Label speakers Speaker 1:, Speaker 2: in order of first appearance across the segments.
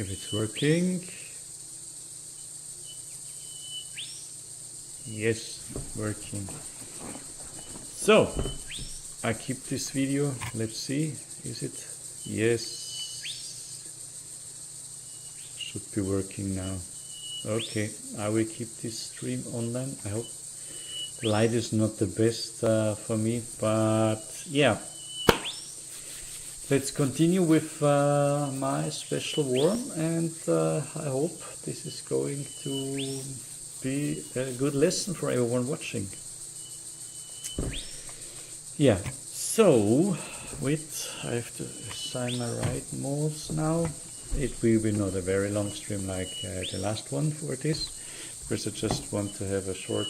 Speaker 1: if it's working. Yes, working. So I keep this video. Let's see, is it? Yes, should be working now. Okay, I will keep this stream online. I hope the light is not the best for me, but yeah, let's continue with my special worm, and I hope this is going to be a good lesson for everyone watching. Yeah, so wait, I have to assign my right modes now. It will be not a very long stream like the last one for this, because I just want to have a short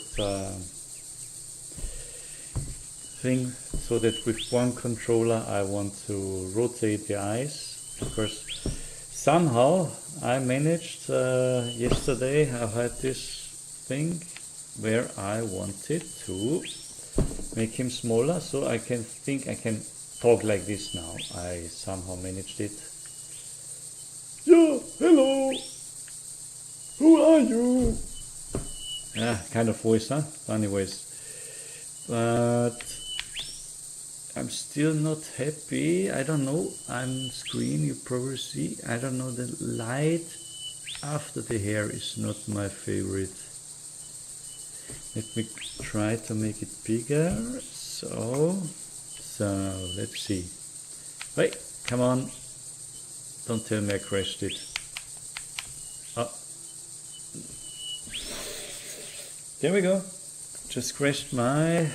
Speaker 1: thing, so that with one controller I want to rotate the eyes, because somehow I managed yesterday. I had this thing where I wanted to make him smaller, so I can talk like this now. I somehow managed it. Yeah, hello, who are you? Yeah, kind of voice, huh? Funny voice. But I'm still not happy. I don't know. I'm screen, you probably see. I don't know, the light after the hair is not my favorite. Let me try to make it bigger. So let's see. Wait, come on. Don't tell me I crashed it. Oh. There we go. Just crashed my...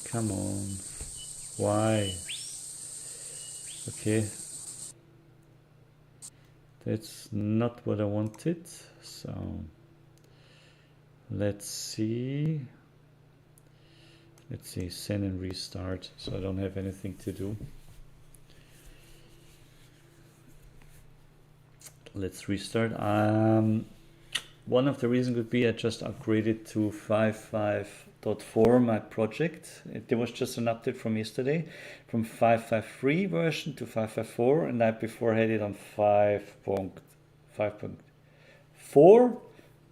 Speaker 1: Come on. Why? Okay. That's not what I wanted. So let's see. Let's see, send and restart. So I don't have anything to do. Let's restart. One of the reasons could be I just upgraded to 5.5.4 my project. There was just an update from yesterday, from 5.5.3 version to 5.5.4, and I before had it on 5.4.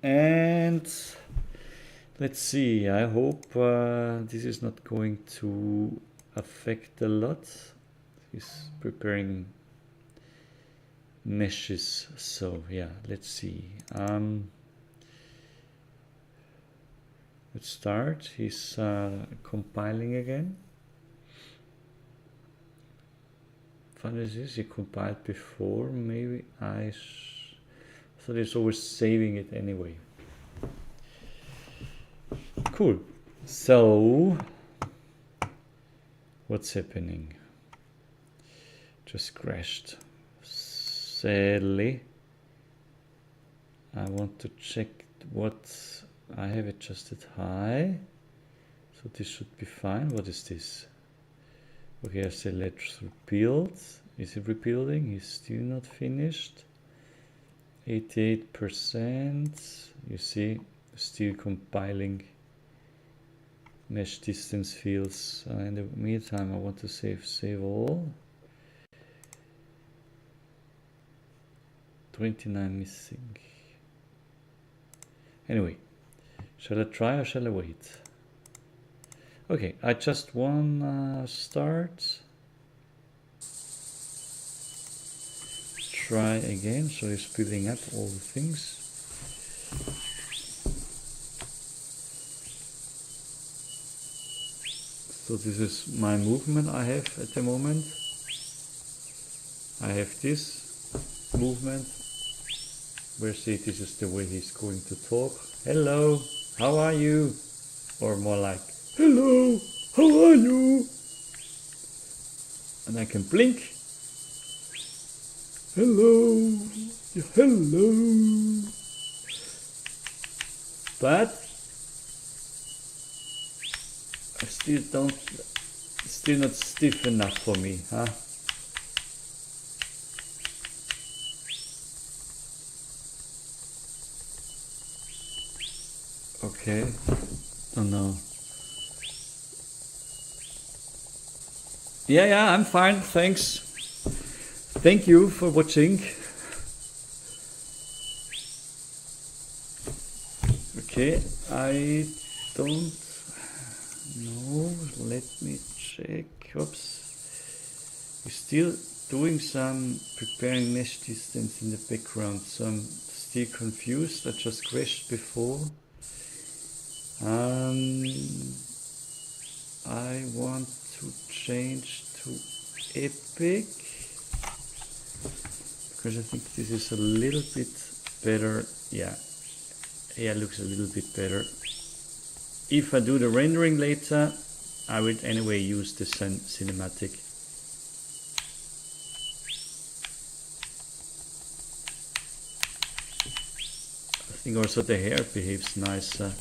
Speaker 1: And let's see, I hope this is not going to affect a lot. He's preparing meshes, so yeah, let's see. Let's start. He's compiling again. Funny is this, he compiled before. Maybe I thought he's always saving it anyway. Cool. So what's happening? Just crashed. Sadly. I want to check what I have adjusted high, so this should be fine. What is this? Okay, I say let's rebuild. Is it rebuilding? He's still not finished. 88%. You see, still compiling mesh distance fields. In the meantime, I want to save all. 29 missing. Anyway, shall I try or shall I wait? Okay, I just want start. Try again, so it's building up all the things. So this is my movement I have at the moment. I have this movement. Where see, this is the way he's going to talk. Hello, how are you? Or more like, hello, how are you? And I can blink. Hello, hello. But I still not stiff enough for me, huh? Okay, oh no. Yeah, I'm fine, thanks. Thank you for watching. Okay, I don't know, let me check. Oops. We're still doing some preparing mesh distance in the background, so I'm still confused. I just crashed before. I want to change to Epic because I think this is a little bit better. Yeah, looks a little bit better. If I do the rendering later, I will anyway use the cinematic. I think also the hair behaves nicer.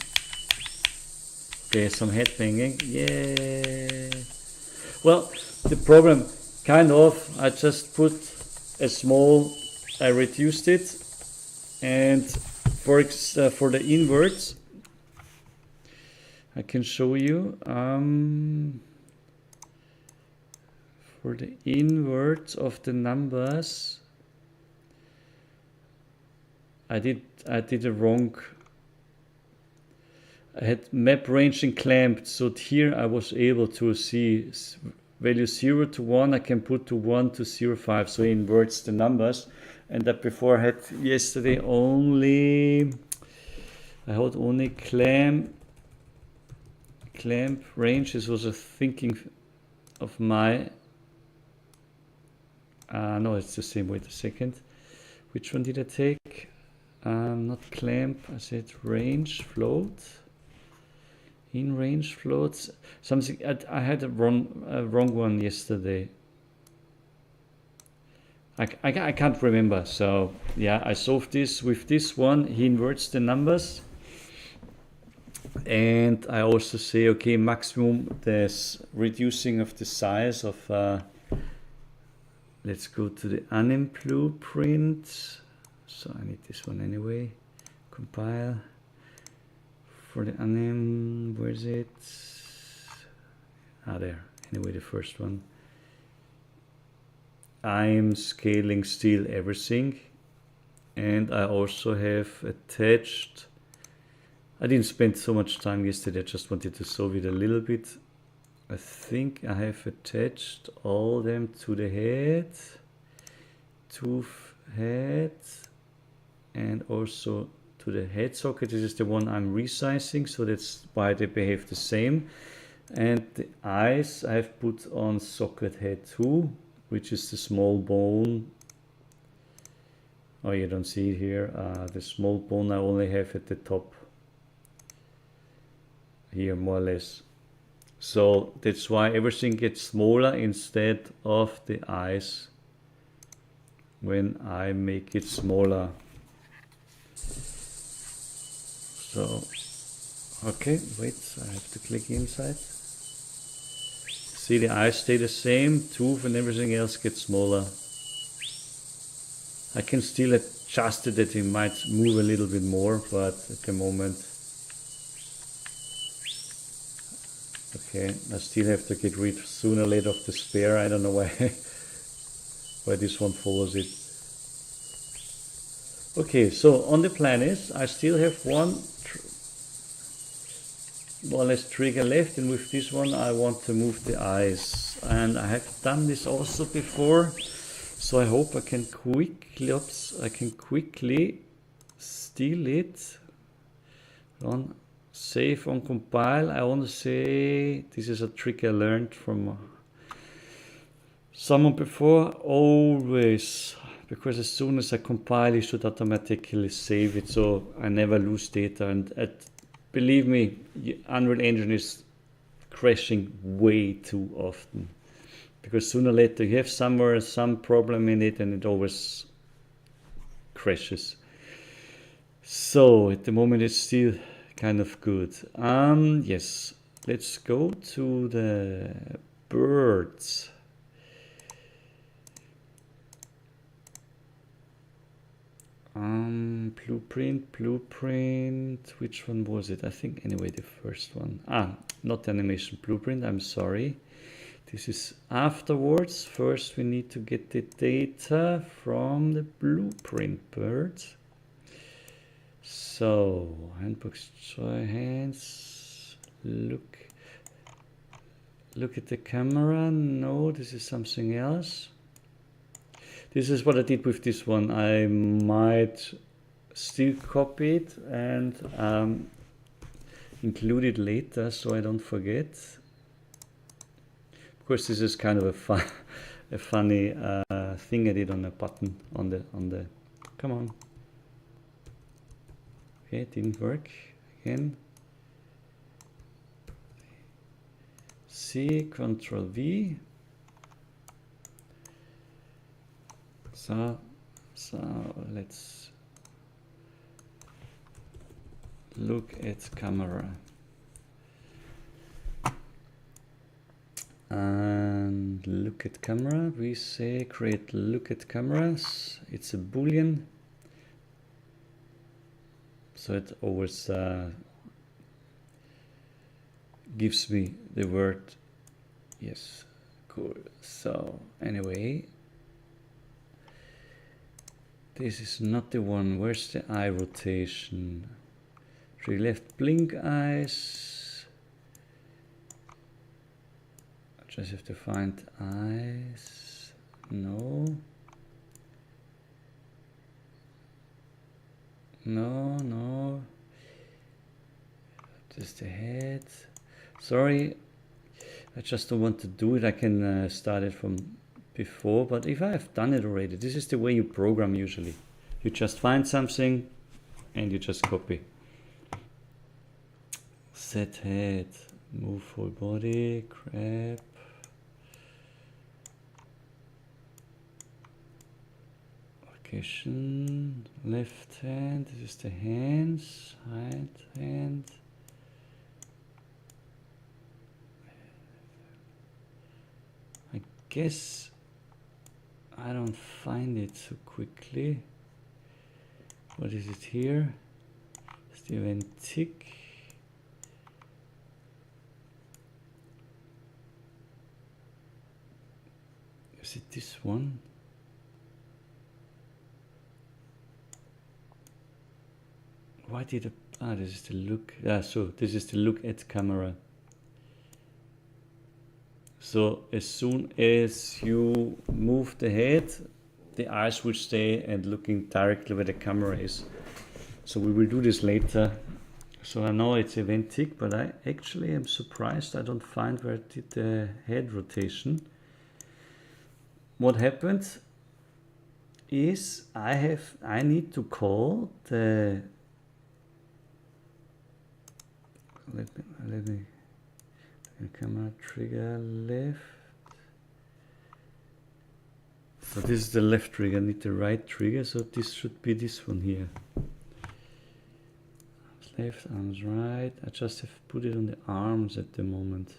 Speaker 1: Okay, some head banging. Yeah. Well, the problem, kind of, I just put a small, I reduced it, and for the inverts, I can show you. For the inverts of the numbers, I did a wrong. I had map ranging clamped, so here I was able to see value 0 to 1, I can put to 1 to 0, 5, so it inverts the numbers. And that before I had yesterday only, I had only clamp range. This was a thinking of my, no, it's the same, wait a second. Which one did I take? Not clamp, I said range float. In range floats, something I had a wrong one yesterday. I can't remember. So yeah, I solved this with this one. He inverts the numbers, and I also say okay, maximum this reducing of the size of. Let's go to the anim blueprint. So I need this one anyway. Compile. For the anim, where is it? There. Anyway, the first one. I'm scaling still everything, and I also have attached. I didn't spend so much time yesterday. I just wanted to solve it a little bit. I think I have attached all them to the head, tooth head, and also to the head socket. This is the one I'm resizing, so that's why they behave the same. And the eyes I have put on socket head 2, which is the small bone. Oh, you don't see it here. The small bone I only have at the top here, more or less. So that's why everything gets smaller instead of the eyes when I make it smaller. So, okay, wait, I have to click inside. See, the eyes stay the same, tooth and everything else gets smaller. I can still adjust it that it might move a little bit more, but at the moment, okay, I still have to get rid sooner or later of the spare. I don't know why, why this one follows it. Okay, so on the plan is, I still have one more or less trigger left, and with this one I want to move the eyes, and I have done this also before, so I hope I can quickly steal it. On save, on compile, I want to say this is a trick I learned from someone before. Always, because as soon as I compile it should automatically save it, so I never lose data. And believe me, Unreal Engine is crashing way too often, because sooner or later you have somewhere some problem in it and it always crashes. So at the moment it's still kind of good. Yes, let's go to the birds. Blueprint, which one was it? I think anyway the first one. Not the animation blueprint, I'm sorry. This is afterwards. First we need to get the data from the blueprint bird. So, handbox try hands, look at the camera. No, this is something else. This is what I did with this one. I might still copy it and include it later so I don't forget. Of course, this is kind of a funny thing I did on a button on the. Come on. Okay, it didn't work again. C, Control V. So let's look at camera. And look at camera, we say create look at cameras. It's a boolean. So it always gives me the word. Yes, cool. So anyway, this is not the one. Where's the eye rotation? Three left blink eyes. I just have to find eyes. No. No. Just the head. Sorry, I just don't want to do it. I can start it from before, but if I have done it already, this is the way you program usually. You just find something and you just copy. Set head, move full body, grab. Location, left hand, this is the hands, right hand. I guess I don't find it so quickly. What is it here? It's the event tick. Is it this one? Why did it? Ah, this is the look. Yeah, so this is the look at camera. So as soon as you move the head, the eyes will stay and looking directly where the camera is. So we will do this later. So I know it's event tick, but I actually am surprised I don't find where it did the head rotation. What happened is I need to call the let me camera trigger left. So this is the left trigger, I need the right trigger, so this should be this one here. Left, arms right. I just have put it on the arms at the moment.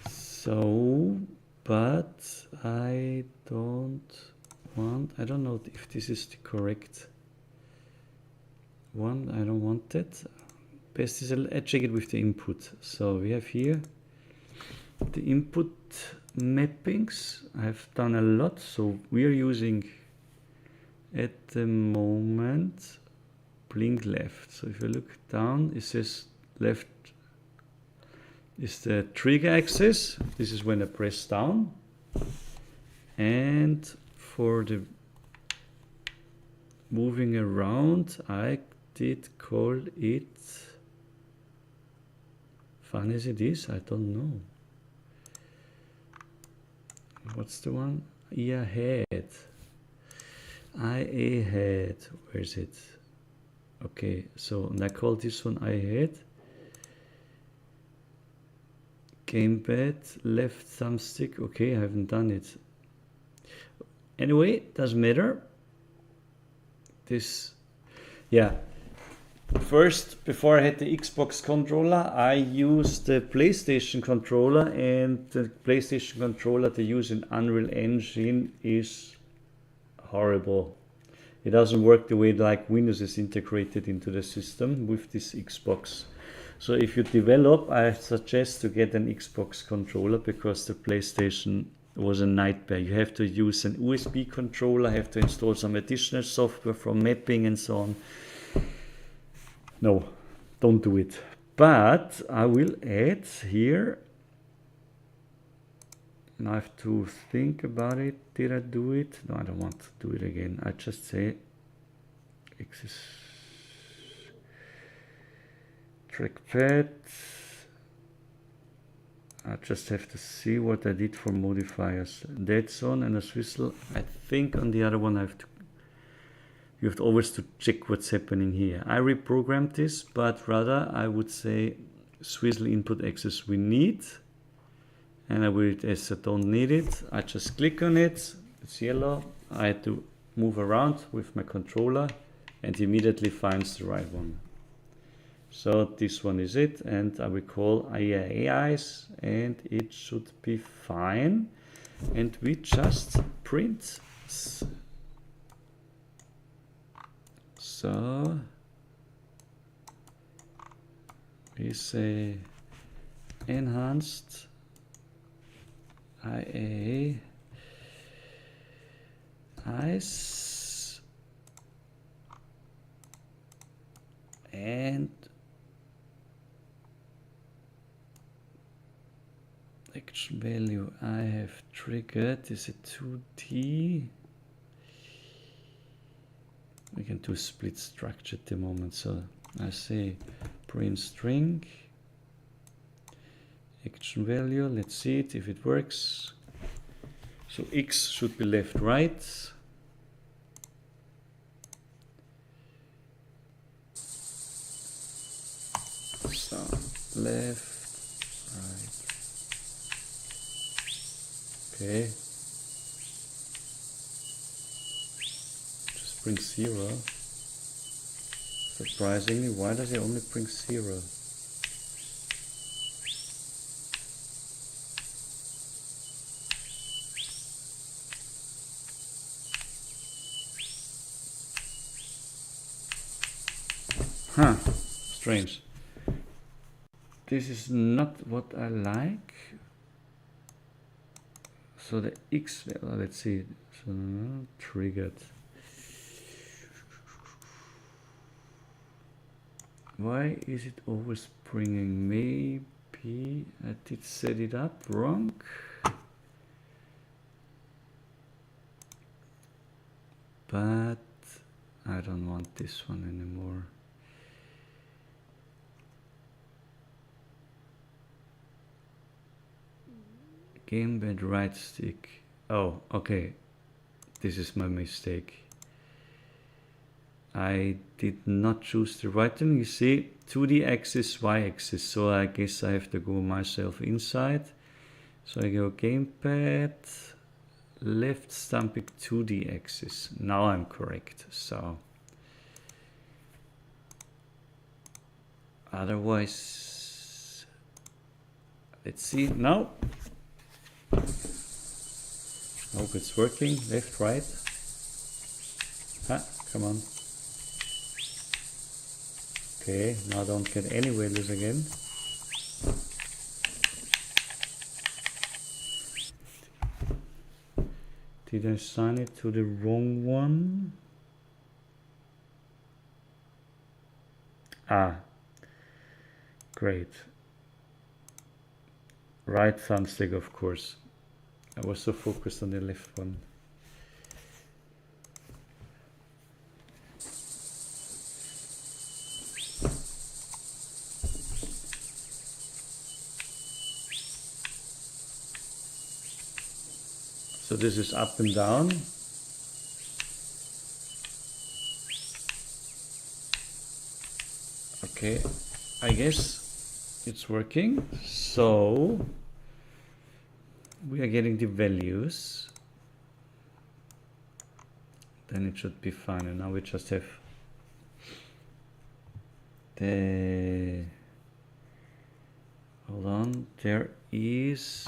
Speaker 1: So, but I don't know if this is the correct one. I don't want that. Best is I check it with the input. So we have here the input mappings. I've done a lot. So we are using at the moment blink left. So if you look down, it says left is the trigger axis. This is when I press down. And for the moving around, I did call it, fun as it is, I don't know. What's the one? IA head. IA head. Where is it? Okay, so and I call this one IA head. Gamepad, left thumbstick. Okay, I haven't done it. Anyway, doesn't matter. This, yeah. First, before I had the Xbox controller, I used the PlayStation controller, and the PlayStation controller to use in Unreal Engine is horrible. It doesn't work the way like Windows is integrated into the system with this Xbox. So if you develop, I suggest to get an Xbox controller, because the PlayStation was a nightmare. You have to use an USB controller, have to install some additional software from mapping and so on. No, don't do it. But I will add here, and I have to think about it. Did I do it? No, I don't want to do it again. I just say Axis trackpad. I just have to see what I did for modifiers. Dead zone and a swizzle. I think on the other one you have to always to check what's happening here. I reprogrammed this, but rather I would say swizzle input axis we need, and I will, as I don't need it, I just click on it. It's yellow. I had to move around with my controller, and immediately finds the right one. So this one is it, and I will call AIs, and it should be fine. And we just print. So we say enhanced IA eyes and action value I have triggered is a 2D. We can do split structure at the moment, so I say print string action value. Let's see it if it works. So X should be left, right. So left, right. Okay. Just print 0. Surprisingly, why does it only print 0? Huh, strange. This is not what I like. So the X, let's see, so triggered. Why is it always bringing? Maybe I did set it up wrong. But I don't want this one anymore. Gamepad right stick. Oh, okay. This is my mistake. I did not choose the right one. You see, 2D axis, Y axis. So I guess I have to go myself inside. So I go gamepad, left stamping 2D axis. Now I'm correct. So otherwise, let's see now. Hope it's working. Left, right. Come on. Okay, now I don't get any values again. Did I assign it to the wrong one? Ah, great. Right thumbstick, of course. I was so focused on the left one. So this is up and down. Okay, I guess it's working. So we are getting the values. Then it should be fine. And now we just have the, hold on, there is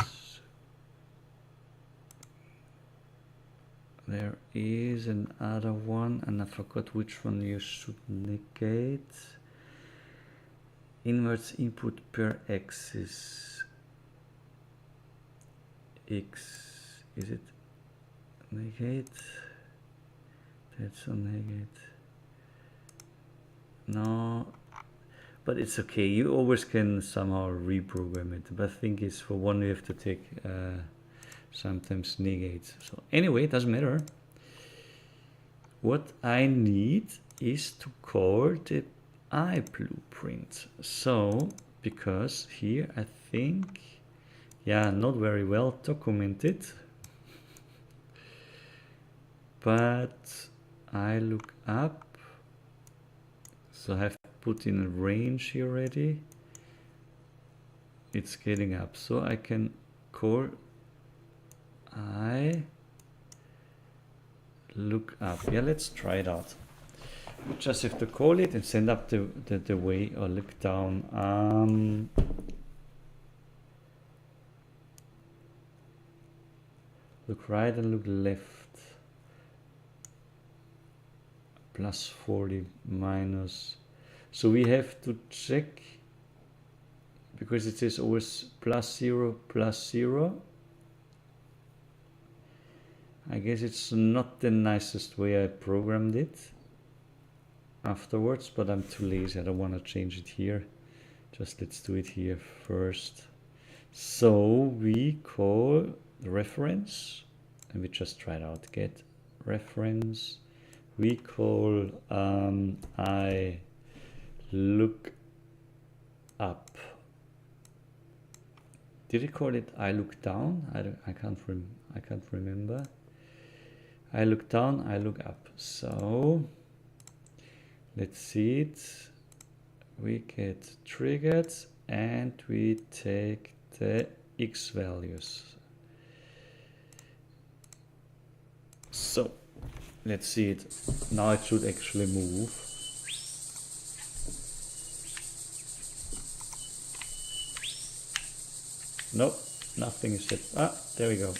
Speaker 1: There is another one, and I forgot which one you should negate. Inverse input per axis. X, is it negate? That's a negate. No, but it's okay. You always can somehow reprogram it. But I think it's for one you have to take sometimes negates. So anyway, it doesn't matter. What I need is to call the I blueprint. So because here I think, yeah, not very well documented, but I look up. So I have put in a range here already. It's getting up, so I can call I look up. Yeah, let's try it out. We just have to call it and send up the way, or look down. Look right and look left. Plus 40 minus. So we have to check, because it says always plus 0, plus 0. I guess it's not the nicest way I programmed it afterwards, but I'm too lazy. I don't want to change it here. Just let's do it here first. So we call the reference, and we just try it out. Get reference. We call I look up. Did we call it I look down? I can't remember. I look down, I look up. So let's see it. We get triggered and we take the X values. So let's see it. Now it should actually move. Nope, nothing is set. Ah, there we go.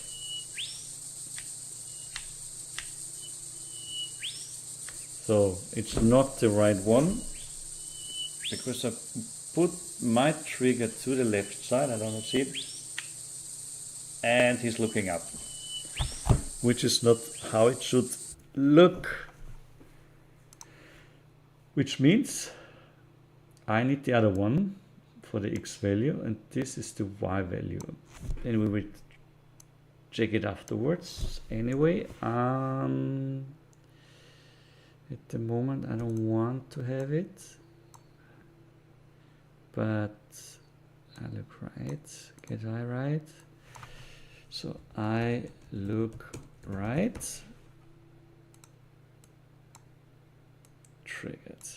Speaker 1: So it's not the right one, because I put my trigger to the left side. I don't see it. And he's looking up, which is not how it should look. Which means I need the other one for the X value, and this is the Y value. Then we will check it afterwards. Anyway, at the moment I don't want to have it, but I look right. Get I right? So I look right. Triggered.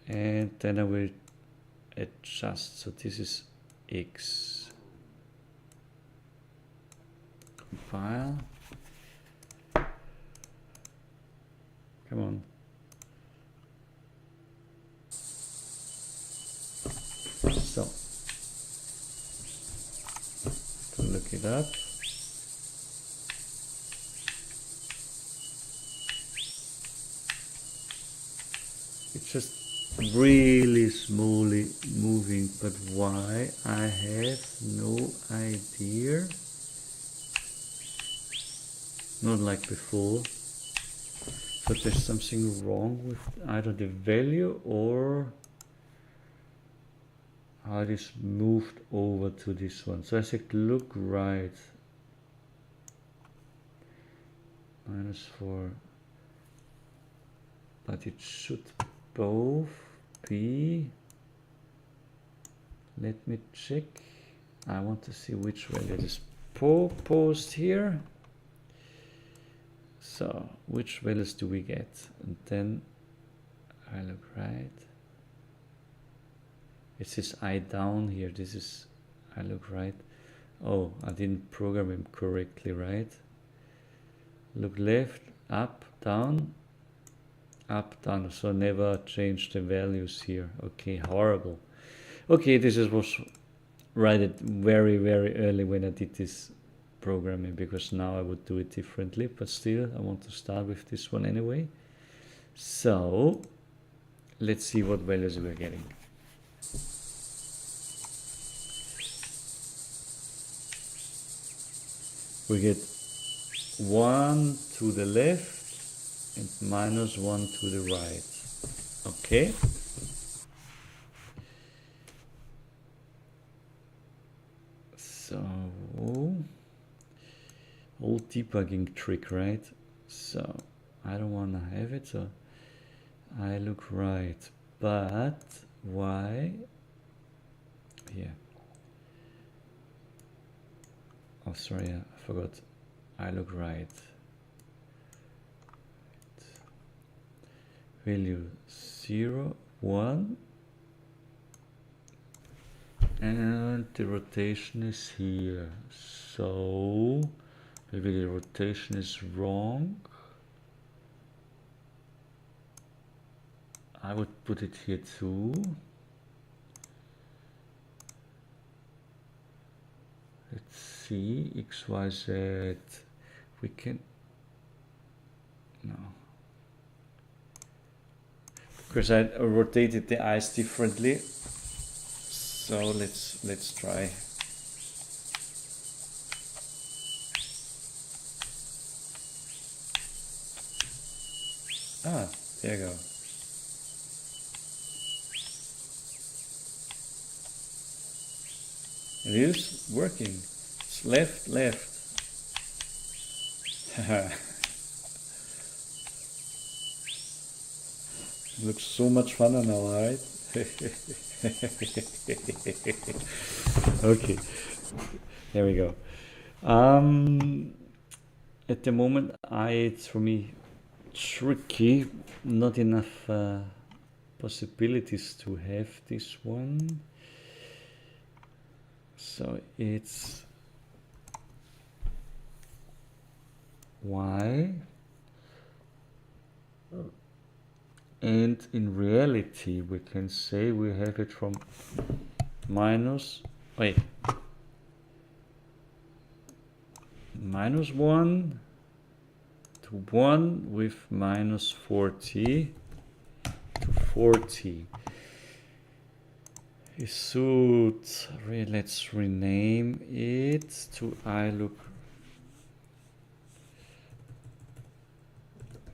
Speaker 1: And then I will adjust. So this is X. Compile. Come on. So, to look it up. It's just really slowly moving, but why? I have no idea. Not like before. So there's something wrong with either the value or how it is moved over to this one. So I said look right. -4. But it should both be. Let me check. I want to see which value it is proposed here. So which values do we get? And then I look right. It says I down here. This is I look right. Oh, I didn't program him correctly, right? Look left, up, down, up, down. So never change the values here. Okay, horrible. Okay, this was right at very, very early when I did this programming, because now I would do it differently, but still I want to start with this one anyway. So let's see what values we're getting. We get 1 to the left and -1 to the right. Okay. So, old debugging trick, right? So, I don't want to have it, so I look right. But why? Here. Oh, sorry, I forgot. I look right. Value 0, 1. And the rotation is here. So maybe the rotation is wrong. I would put it here too. Let's see, X, Y, Z. We can, no. Because I rotated the eyes differently. So let's try. Ah, there you go. It is working. It's left, left. Looks so much funner now, right? Okay, there we go. At the moment, it's for me tricky. Not enough possibilities to have this one. So it's Y. And in reality, we can say we have it from -1 to 1 with -40 to 40. Let's rename it to I look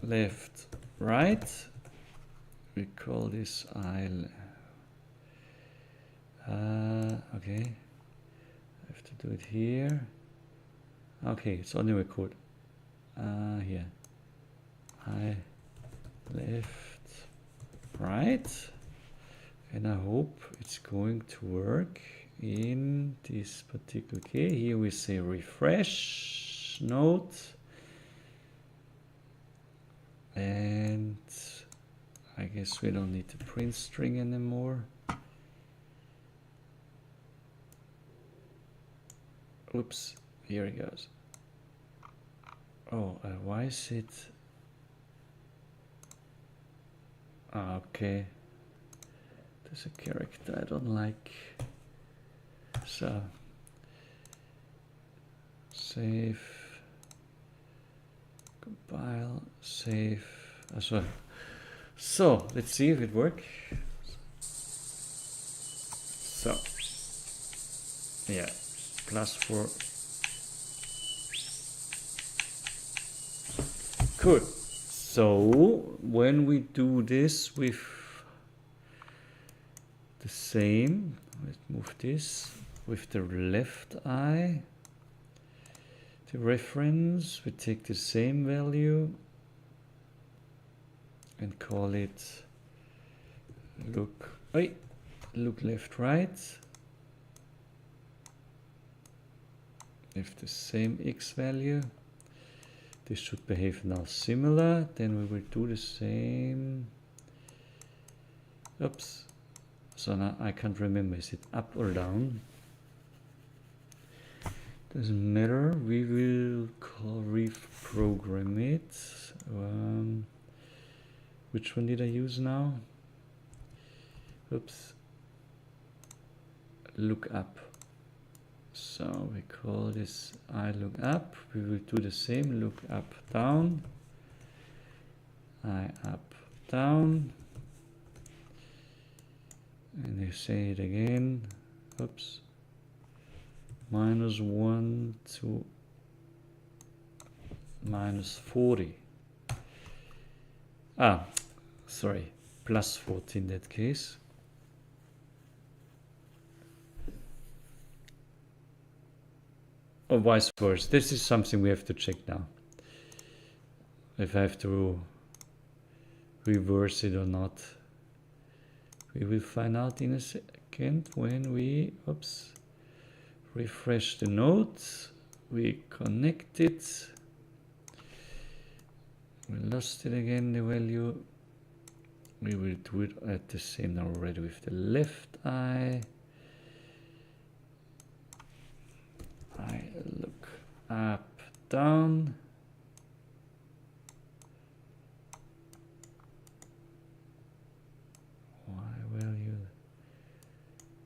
Speaker 1: left, right. We call this I. Okay, I have to do it here. Okay, it's only record. Here, I left, right, and I hope it's going to work in this particular case. Here we say refresh node, and I guess we don't need the print string anymore. Oops, here it goes. Oh, why is it? Okay. There's a character I don't like. So, save, compile, save as well. So let's see if it works. So yeah, +4. Good. So when we do this with the same, let's move this with the left eye, the reference, we take the same value and call it look left, right. With the same X value. This should behave now similar. Then we will do the same. Oops. So now I can't remember. Is it up or down? Doesn't matter. We will reprogram it. Which one did I use now? Oops. Look up. So we call this I look up. We will do the same, look up, down, I up, down, and you say it again. Oops. -1 to -40. Ah, sorry, +40 in that case. Or vice versa. This is something we have to check now. If I have to reverse it or not. We will find out in a second when we, oops, refresh the nodes. We connect it. We lost it again, the value. We will do it at the same now already with the left eye. I look up, down.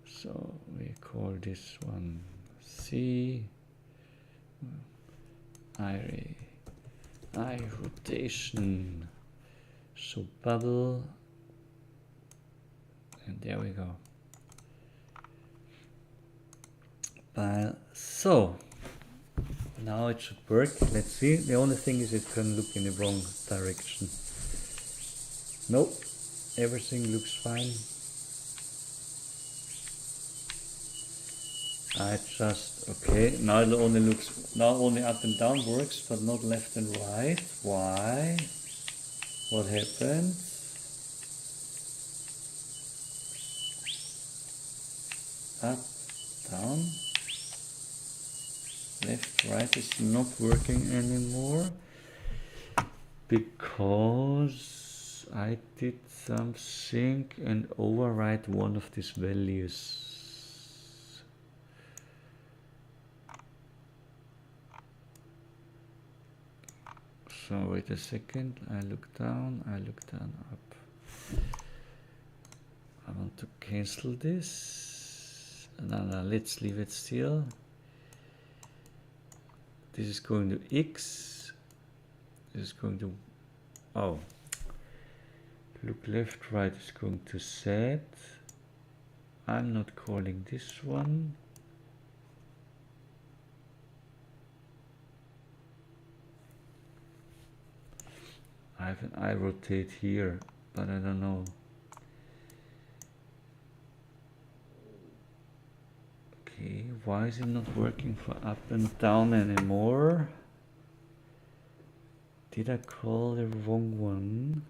Speaker 1: So we call this one C, eye rotation, so bubble, and there we go. So now it should work. Let's see. The only thing is it can look in the wrong direction. Nope, everything looks fine. I just, okay, now it only looks, now only up and down works, but not left and right. Why? What happened? Up, down. Left, right is not working anymore because I did something and override one of these values. So wait a second, I look down, up. I want to cancel this. No, let's leave it still. This is going to X. This is going to, oh. Look left, right is going to Z. I'm not calling this one. I have an eye rotate here, but I don't know. Okay, why is it not working for up and down anymore? Did I call the wrong one?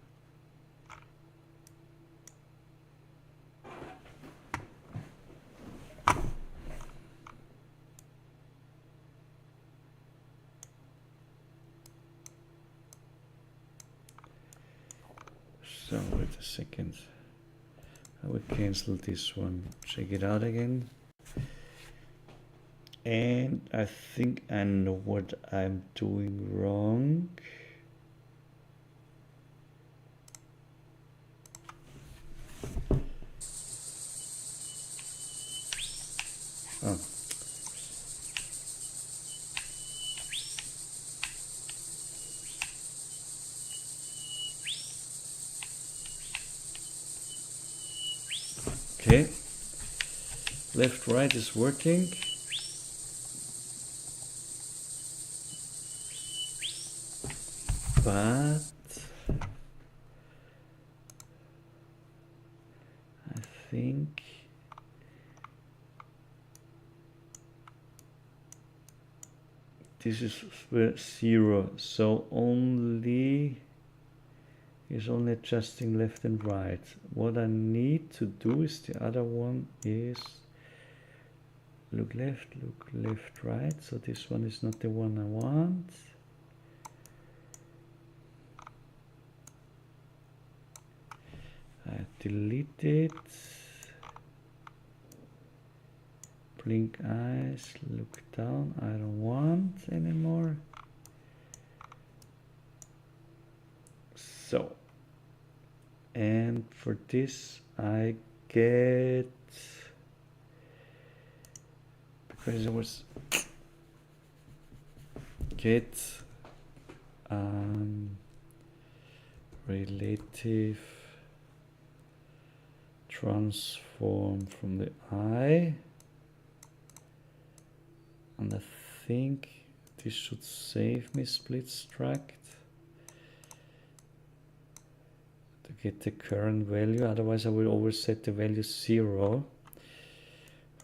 Speaker 1: So wait a second. I would cancel this one. Check it out again. And I think I know what I'm doing wrong. Oh. Okay. Left, right is working. But I think this is 0, so only is only adjusting left and right. What I need to do is the other one is look left, right. So this one is not the one I want. I delete it. Blink eyes, look down. I don't want anymore. So, and for this I get, because it was get relative transform from the eye, and I think this should save me split struct to get the current value, otherwise I will always set the value 0.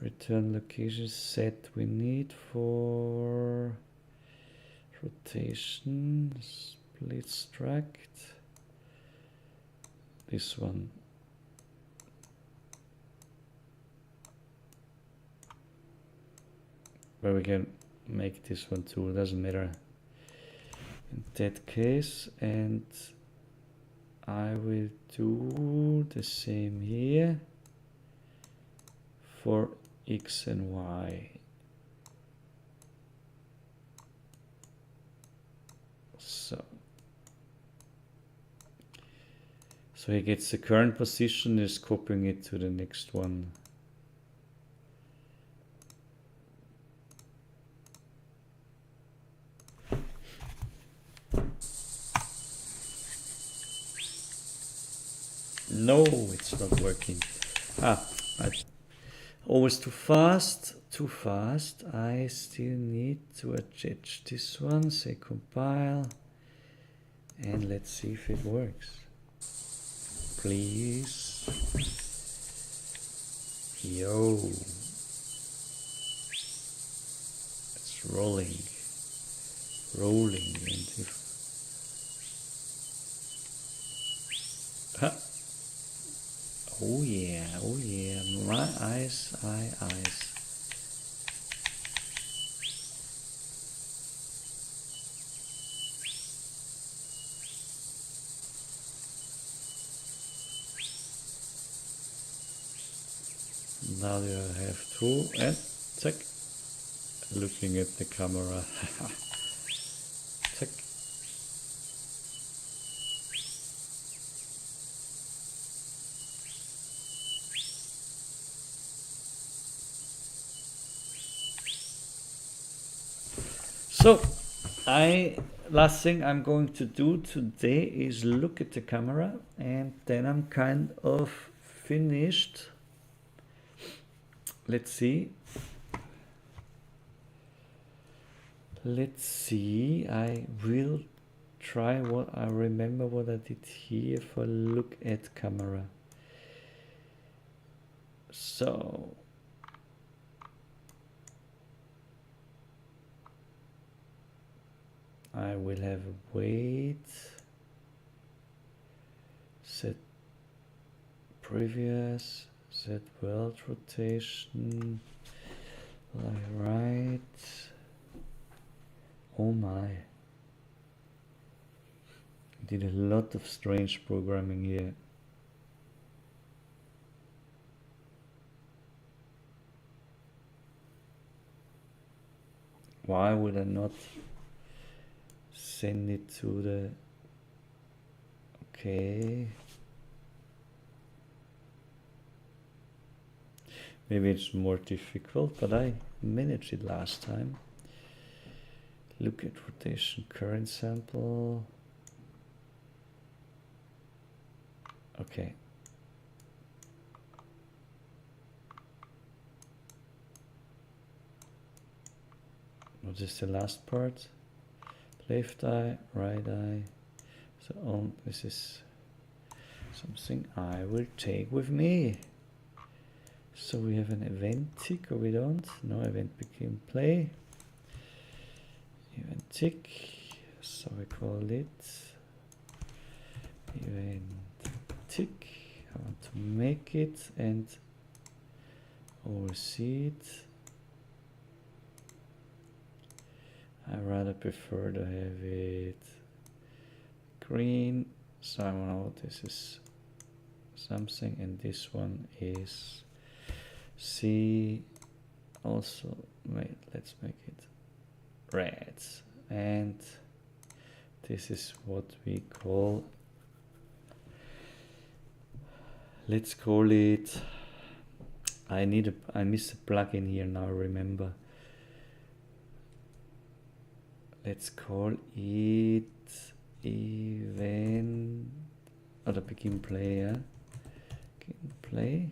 Speaker 1: Return location set we need for rotation, split struct, this one. Where we can make this one too, it doesn't matter in that case. And I will do the same here for X and Y. So he gets the current position, is copying it to the next one. No, it's not working. Always too fast, too fast. I still need to adjust this one, say compile, and let's see if it works. Please. Yo. It's rolling. Rolling. And if oh yeah, my eyes. Now you have to, and check, looking at the camera, check. So, last thing I'm going to do today is look at the camera, and then I'm kind of finished. Let's see. I will try what I remember what I did here for look at camera. So I will have a weight, set previous, set world rotation, right. Oh my. Did a lot of strange programming here. Why would I not send it to the, okay. Maybe it's more difficult, but I managed it last time. Look at rotation current sample. Okay. What is the last part? Left eye, right eye. So this is something I will take with me. So we have an event tick, or we don't? No, event became play. Event tick. So we call it event tick. I want to make it and oversee it. I rather prefer to have it green. So I know this is something, and this one is C. Also, wait, let's make it red. And this is what we call, let's call it, I miss a plugin here now, remember. let's call it event, or the begin play, yeah? Begin play.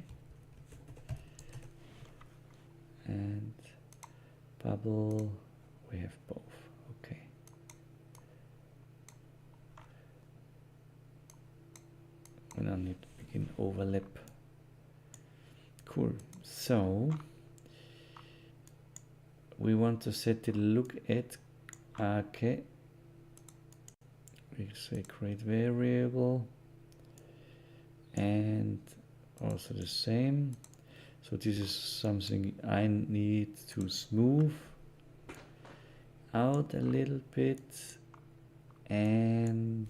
Speaker 1: And bubble, we have both, okay. We now need to begin overlap. Cool, so we want to set the look at, okay. We say create variable and also the same. So this is something I need to smooth out a little bit, and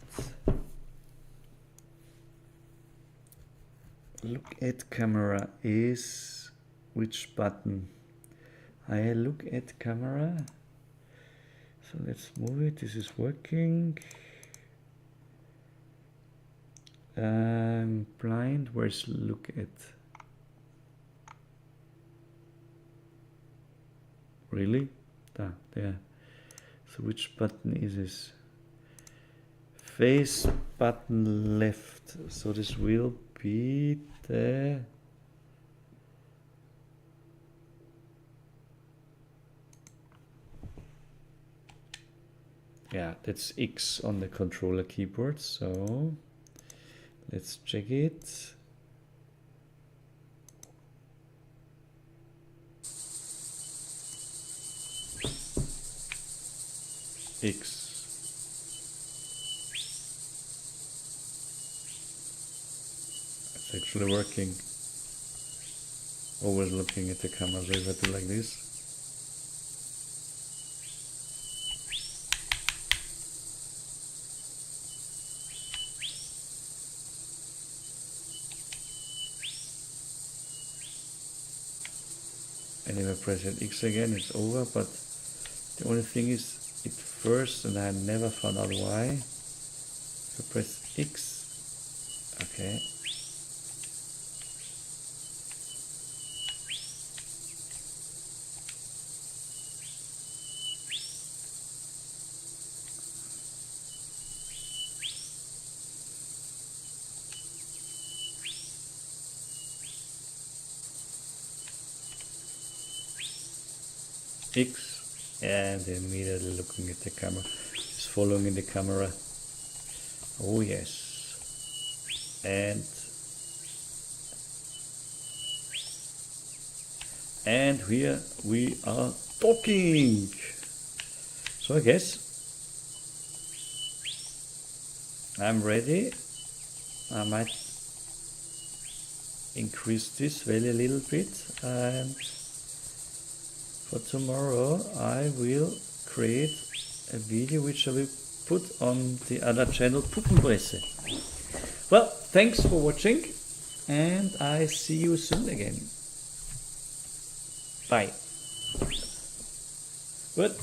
Speaker 1: look at camera is which button? I look at camera. So let's move it. This is working. Blind. Where's look at? Really? There. So which button is this? Face button left. So this will be the that's X on the controller keyboard. So let's check it. X. It's actually working. Always looking at the camera, so if I do like this. And if I press it X again, it's over, but the only thing is it first, and I never found out why. If I press X, okay. X, and immediately looking at the camera, just following the camera. Oh yes, and here we are talking. So I guess I'm ready. I might increase this value a little bit, and for tomorrow I will create a video which I will put on the other channel, Puppenpresse. Well, thanks for watching, and I see you soon again. Bye. Good.